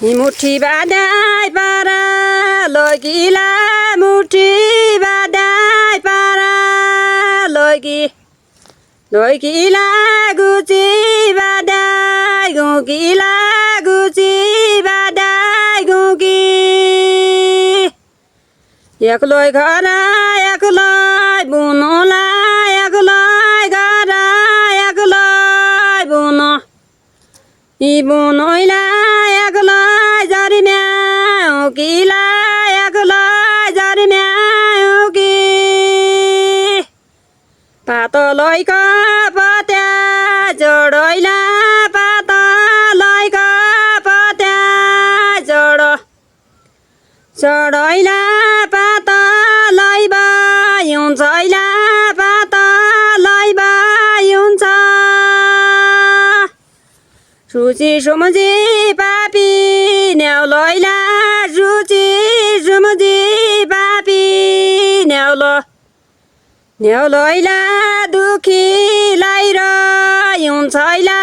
मुठी बाँधाइ पारा लगिला मुठी बाँधाइ पारा लगिला गुची बाँधाइ गुगिला गुची बाँधाइ गुगी एक्लै घर एक्लै बुनुला एक्लै घर एक्लै बुनु यी बुनैला एक्लै जरिम्याउ किला एक्लै जरिम्याउ कि पातलैक पत्या जोडैला पातलैक पत्या जोड चढैला पातलै बायुन्छैला पातलै बायुन्छ सुची सुमुजी पापी न्याउलैला सुची सुमुजी पापी न्याउलैला दुखीलाई र युन्छैला